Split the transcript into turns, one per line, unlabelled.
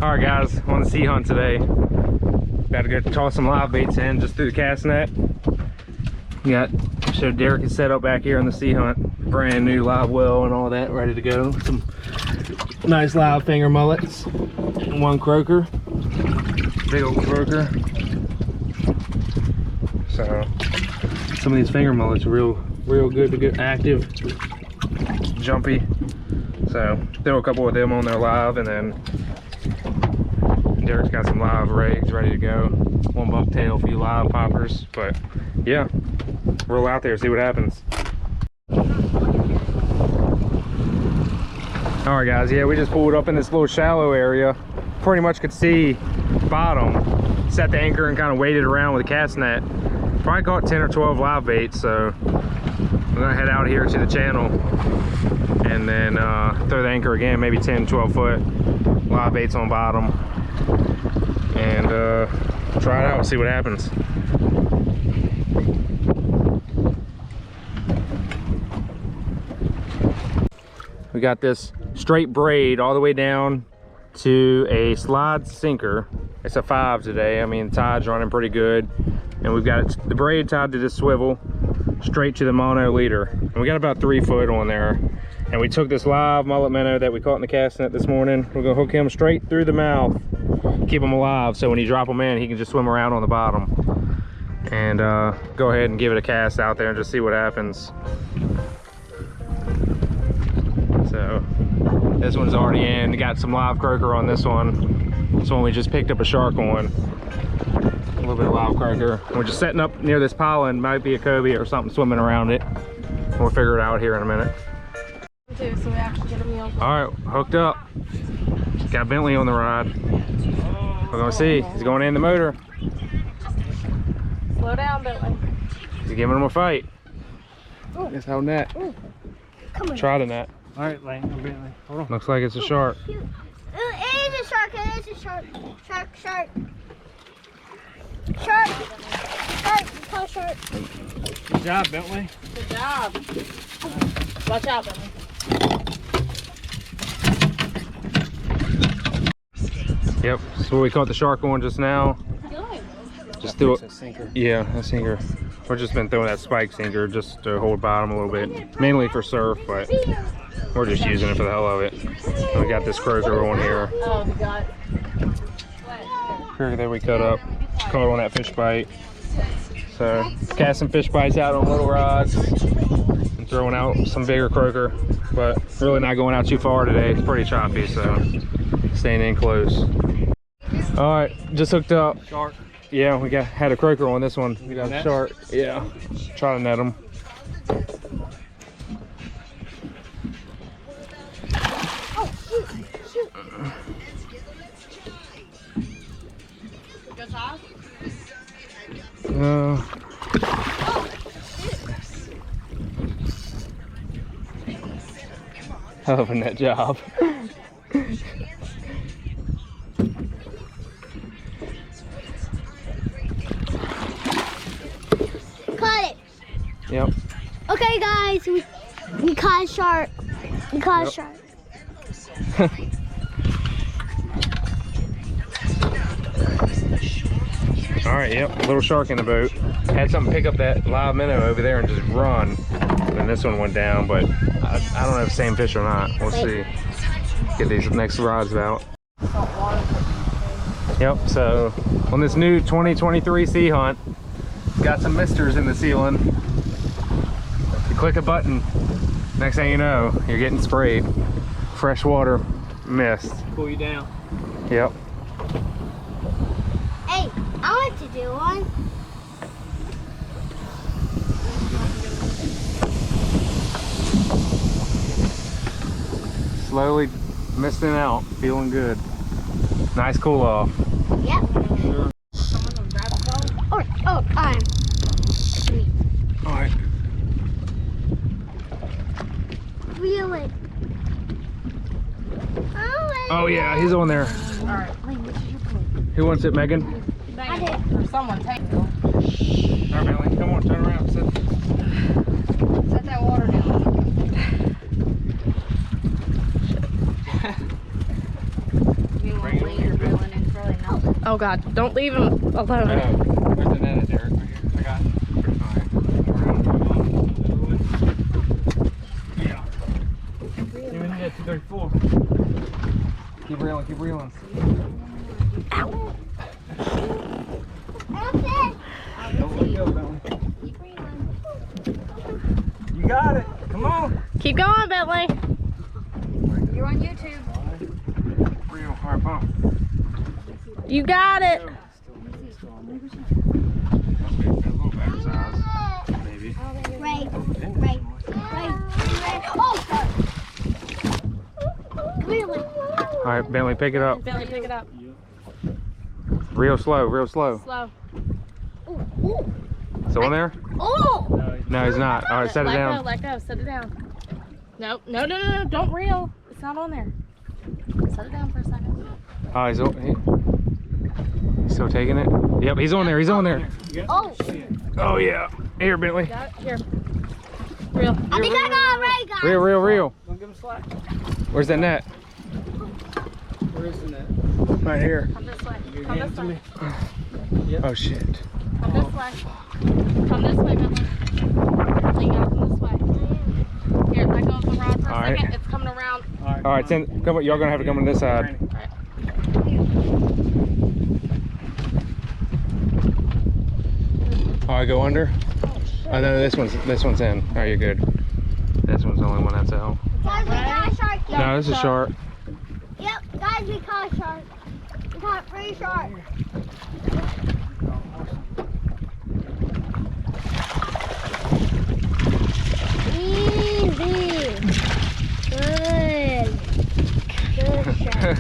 All right, guys, on the sea hunt today. Got to go toss some live baits in just through the cast net. So Derek is set up back here on the sea hunt. Brand new live well and all that ready to go. Some nice live finger mullets and one croaker. Big old croaker. So some of these finger mullets are real good to get active, jumpy. So throw a couple of them on there live, and then Derek's got some live rigs ready to go. One bucktail, a few live poppers, but yeah, roll out there, see what happens. All right, guys, yeah, we just pulled up in this little shallow area. Pretty much could see bottom. Set the anchor and kind of waited around with a cast net. Probably caught 10 or 12 live baits, so I'm gonna head out here to the channel and then throw the anchor again, maybe 10, 12 foot live baits on bottom, and try it out and see what happens. We got this straight braid all the way down to a slide sinker. It's a 5 today. I mean, the tide's running pretty good, and we've got the braid tied to this swivel straight to the mono leader, and we got about 3 foot on there. And we took this live mullet minnow that we caught in the cast net this morning. We're gonna hook him straight through the mouth, keep him alive, so when you drop him in, he can just swim around on the bottom. And go ahead and give it a cast out there and just see what happens. So this one's already in. We got some live croaker on this one. This one we just picked up a shark on. A little bit of live croaker. We're just setting up near this pollen. Might be a cobia or something swimming around it. We'll figure it out here in a minute.
So we actually get a meal.
All right, hooked up. Got Bentley on the ride. We're gonna see. He's going in the motor.
Slow down, Bentley.
He's giving him a fight. It's holding that.
Come on.
Try the net.
All right, Lane, Bentley. Hold on.
Looks like it's a shark.
It is a shark. It is a shark. Shark. Shark. Shark. Shark. Call shark.
Good job, Bentley.
Good job. Watch out, Bentley.
Yep, so we caught the shark on just now. Just threw it. Yeah, a sinker. We've just been throwing that spike sinker just to hold bottom a little bit, mainly for surf, but we're just using it for the hell of it. And we got this croaker on here.
Oh, we got
Croaker that we cut up, caught on that fish bite. So casting fish bites out on little rods and throwing out some bigger croaker, but really not going out too far today. It's pretty choppy, so staying in close. All right, just hooked up.
Shark.
Yeah, we had a croaker on this one. We got a shark. Yeah, try to net him.
good job.
Hell of a net job.
Caught it.
Yep.
Okay, guys, we caught a shark. We caught a shark.
All right, yep, little shark in the boat. Had something pick up that live minnow over there and just run. And this one went down, but I don't know if it's the same fish or not. We'll see. Get these next rods out. Yep, so on this new 2023 sea hunt, got some misters in the ceiling. You click a button, next thing you know, you're getting sprayed. Freshwater mist.
Pull you down.
Hey,
Yep.
I want to do one.
Slowly misting out, feeling good. Nice cool off.
Yep. Oh, I'm.
All right.
Reel it.
Oh yeah, he's on there.
Alright.
Who wants it, Megan?
I did.
Or someone take it.
All right, Bentley, come on, turn around. Sit.
Set that water down.
Bring it over here.
Oh God, don't leave him alone.
Where's the net at, Derek? Right here. I got it.
Yeah. You want to get 234.
Keep reeling, keep reeling. Don't let go, Bentley. You got it. Come on.
Keep going, Bentley.
You're on YouTube.
Reel, hard pump.
You got it.
Maybe.
Right. Oh, sorry. Really?
All right, Bentley, pick it up.
Bentley, pick it up.
Real slow, real slow.
Slow.
Still in there?
Oh!
No, he's not. All right, set it
Let
down.
go, let go. Set it down. No, no, no, no, no. Don't reel. It's not on there. Set it down for a second.
Oh, he's still taking it? Yep, he's on there. He's on there.
Oh!
Oh, yeah. Here, Bentley.
Got it? Here. Reel.
I think I got it right, guys.
Reel, reel, reel.
Don't give him slack.
Where's that net?
Where is the net?
Right here.
Come this way.
Your
Come
hand
this
to
way.
me.
Oh, shit.
Come this way. Come this way, Bentley. You gotta come this way. Here, let go of the rod for a
All right.
second. It's coming around.
All right, send, come on. Y'all gonna have to come on this side. All right, go under. Oh no, this one's in. Oh, you're good. This one's the only one that's out.
Guys, we got a shark.
No, this is sharp.
Yep, guys, we caught a shark. We caught 3 sharks. Easy. Good. Good shark.